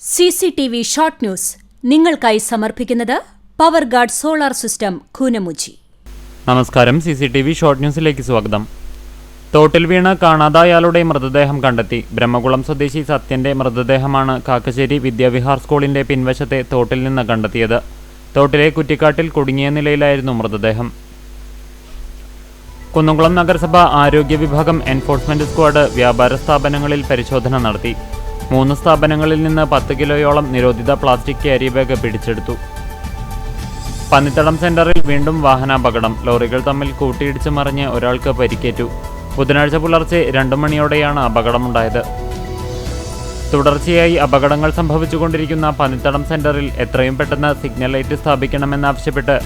CCTV short news നിങ്ങൾക്കായി സമർപ്പിക്കുന്നത് power guard solar system Koonamuchi. നമസ്കാരം. CCTV ഷോർട്ട് ന്യൂസിലേക്ക് സ്വാഗതം. തോട്ടിൽ വീണ് കാണാതായാളുടെ മൃതദേഹം കണ്ടെത്തി. ബ്രഹ്മകുളം സ്വദേശി സത്യന്റെ മൃതദേഹമാണ് കാക്കശ്ശേരി വിദ്യാവിഹാർ സ്കൂളിന്റെ പിൻവശത്തെ തോട്ടിൽ നിന്ന് കണ്ടെത്തിയത്. തോട്ടിലെ കുറ്റിക്കാട്ടിൽ കുടുങ്ങിയ നിലയിലായിരുന്നു മൃതദേഹം. കുന്നംകുളം നഗരസഭ ആരോഗ്യ വിഭാഗം എൻഫോഴ്സ്മെന്റ് സ്ക്വാഡ് വ്യാപാര സ്ഥാപനങ്ങളിൽ പരിശോധന നടത്തി. 3 സ്ഥാപനങ്ങളിൽ നിന്ന് 10 കിലോയോളം നിരോധിത പ്ലാസ്റ്റിക് ക്യാരി ബാഗ് പിടിച്ചെടുത്തു. പന്നിത്തടം സെന്ററിൽ വീണ്ടും വാഹനാപകടം. ലോറികൾ തമ്മിൽ കൂട്ടിയിടിച്ച് മറിഞ്ഞ് ഒരാൾക്ക് പരിക്കേറ്റു. ബുധനാഴ്ച പുലർച്ചെ 2 മണിയോടെയാണ് അപകടമുണ്ടായത്. തുടർച്ചയായി അപകടങ്ങൾ സംഭവിച്ചുകൊണ്ടിരിക്കുന്ന പന്നിത്തടം സെന്ററിൽ എത്രയും പെട്ടെന്ന് സിഗ്നൽ ലൈറ്റ് സ്ഥാപിക്കണമെന്നാവശ്യപ്പെട്ട്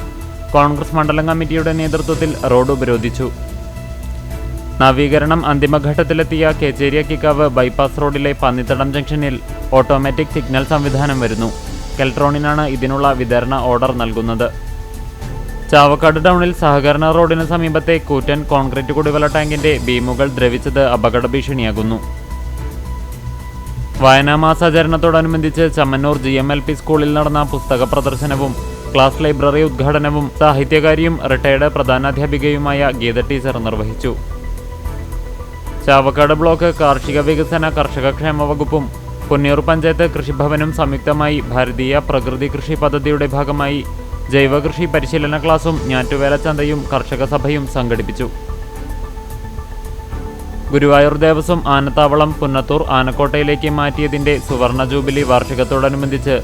കോൺഗ്രസ് മണ്ഡലം കമ്മിറ്റിയുടെ നേതൃത്വത്തിൽ റോഡ് ഉപരോധിച്ചു. നവീകരണം അന്തിമഘട്ടത്തിലെത്തിയ കേച്ചേരിയക്കിക്കാവ് ബൈപ്പാസ് റോഡിലെ പന്നിത്തടം ജംഗ്ഷനിൽ ഓട്ടോമാറ്റിക് സിഗ്നൽ സംവിധാനം വരുന്നു. കെൽട്രോണിനാണ് ഇതിനുള്ള വിതരണ ഓർഡർ നൽകുന്നത്. ചാവക്കാട് ടൗണിൽ സഹകരണ റോഡിന് സമീപത്തെ കൂറ്റൻ കോൺക്രീറ്റ് കുടിവെള്ള ടാങ്കിന്റെ ബീമുകൾ ദ്രവിച്ചത് അപകട ഭീഷണിയാകുന്നു. വായനാ മാസാചരണത്തോടനുബന്ധിച്ച് ചമ്മന്നൂർ GMLP സ്കൂളിൽ നടന്ന പുസ്തക പ്രദർശനവും ക്ലാസ് ലൈബ്രറി ഉദ്ഘാടനവും സാഹിത്യകാരിയും റിട്ടയർഡ് പ്രധാനാധ്യാപികയുമായ ഗീത ടീച്ചർ നിർവഹിച്ചു. ചാവക്കാട് ബ്ലോക്ക് കാർഷിക വികസന കർഷകക്ഷേമ വകുപ്പും പൊന്നിയൂർ പഞ്ചായത്ത് കൃഷിഭവനും സംയുക്തമായി ഭാരതീയ പ്രകൃതി കൃഷി പദ്ധതിയുടെ ഭാഗമായി ജൈവ കൃഷി പരിശീലന ക്ലാസും ഞാറ്റുവേല ചന്തയും കർഷക സഭയും സംഘടിപ്പിച്ചു. ഗുരുവായൂർ ദേവസ്വം ആനത്താവളം പുന്നത്തൂർ ആനക്കോട്ടയിലേക്ക് മാറ്റിയതിന്റെ സുവർണ ജൂബിലി വാർഷികത്തോടനുബന്ധിച്ച്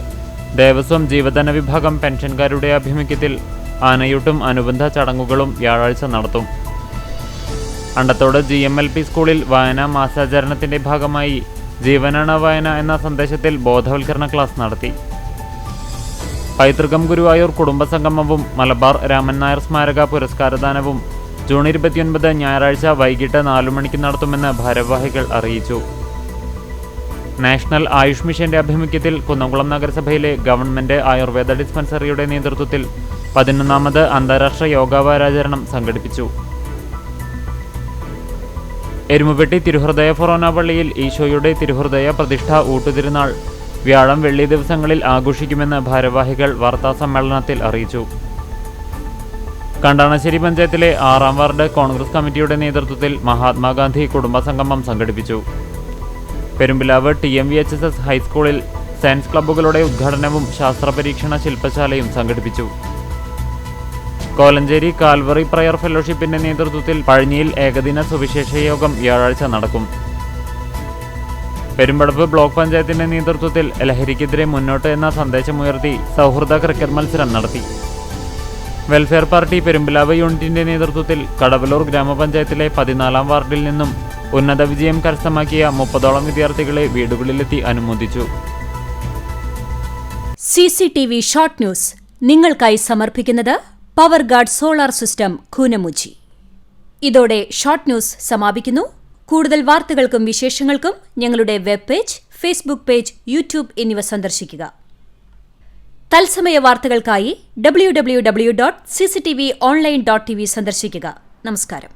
ദേവസ്വം ജീവധന വിഭാഗം പെൻഷൻകാരുടെ ആഭിമുഖ്യത്തിൽ ആനയൂട്ടും അനുബന്ധ ചടങ്ങുകളും വ്യാഴാഴ്ച നടത്തും. അണ്ടത്തോട് GMLP സ്കൂളിൽ വായനാ മാസാചരണത്തിന്റെ ഭാഗമായി ജീവനാണ് വായന എന്ന സന്ദേശത്തിൽ ബോധവൽക്കരണ ക്ലാസ് നടത്തി. പൈതൃകം ഗുരുവായൂർ കുടുംബസംഗമവും മലബാർ രാമൻ നായർ സ്മാരക പുരസ്കാരദാനവും ജൂൺ 29 ഞായറാഴ്ച വൈകിട്ട് 4 മണിക്ക് നടത്തുമെന്ന് ഭാരവാഹികൾ അറിയിച്ചു. നാഷണൽ ആയുഷ് മിഷന്റെ ആഭിമുഖ്യത്തിൽ കുന്നംകുളം നഗരസഭയിലെ ഗവൺമെന്റ് ആയുർവേദ ഡിസ്പെൻസറിയുടെ നേതൃത്വത്തിൽ 11ാമത് അന്താരാഷ്ട്ര യോഗാ വാരാചരണം സംഘടിപ്പിച്ചു. എരുമുപെട്ടി തിരുഹൃദയ ഫൊറോന പള്ളിയിൽ ഈശോയുടെ തിരുഹൃദയ പ്രതിഷ്ഠ ഊട്ടുതിരുനാൾ വ്യാഴം വെള്ളി ദിവസങ്ങളിൽ ആഘോഷിക്കുമെന്ന് ഭാരവാഹികൾ വാർത്താസമ്മേളനത്തിൽ അറിയിച്ചു. കണ്ടാണശ്ശേരി പഞ്ചായത്തിലെ 6ാം വാർഡ് കോൺഗ്രസ് കമ്മിറ്റിയുടെ നേതൃത്വത്തിൽ മഹാത്മാഗാന്ധി കുടുംബസംഗമം സംഘടിപ്പിച്ചു. പെരുമ്പിലാവ് TMVHSS ഹൈസ്കൂളിൽ സയൻസ് ക്ലബ്ബുകളുടെ ഉദ്ഘാടനവും ശാസ്ത്ര പരീക്ഷണ ശില്പശാലയും സംഘടിപ്പിച്ചു. കോലഞ്ചേരി കാൽവറി പ്രയർ ഫെലോഷിപ്പിന്റെ നേതൃത്വത്തിൽ പഴഞ്ഞിയിൽ ഏകദിന സുവിശേഷ യോഗം വ്യാഴാഴ്ച നടക്കും. പെരുമ്പടപ്പ് ബ്ലോക്ക് പഞ്ചായത്തിന്റെ നേതൃത്വത്തിൽ ലഹരിക്കെതിരെ മുന്നോട്ട് എന്ന സന്ദേശമുയർത്തി സൗഹൃദ ക്രിക്കറ്റ് മത്സരം നടത്തി. വെൽഫെയർ പാർട്ടി പെരുമ്പിലാവ് യൂണിറ്റിന്റെ നേതൃത്വത്തിൽ കടവലൂർ ഗ്രാമപഞ്ചായത്തിലെ 14ാം വാർഡിൽ നിന്നും ഉന്നത വിജയം കരസ്ഥമാക്കിയ 30ഓളം വിദ്യാർത്ഥികളെ വീടുകളിലെത്തി അനുമോദിച്ചു. CCTV ഷോർട്ട് ന്യൂസ് നിങ്ങൾക്കായി സമർപ്പിക്കുന്നത് power guard solar system Koonamuchi. ഇതോടെ ഷോർട്ട് ന്യൂസ് സമാപിക്കുന്നു. കൂടുതൽ വാർത്തകൾക്കും വിശേഷങ്ങൾക്കും ഞങ്ങളുടെ web page, Facebook page, YouTube എന്നിവ സന്ദർശിക്കുക. തത്സമയ വാർത്തകൾക്കായി www.cctv online.tv സന്ദർശിക്കുക. നമസ്കാരം.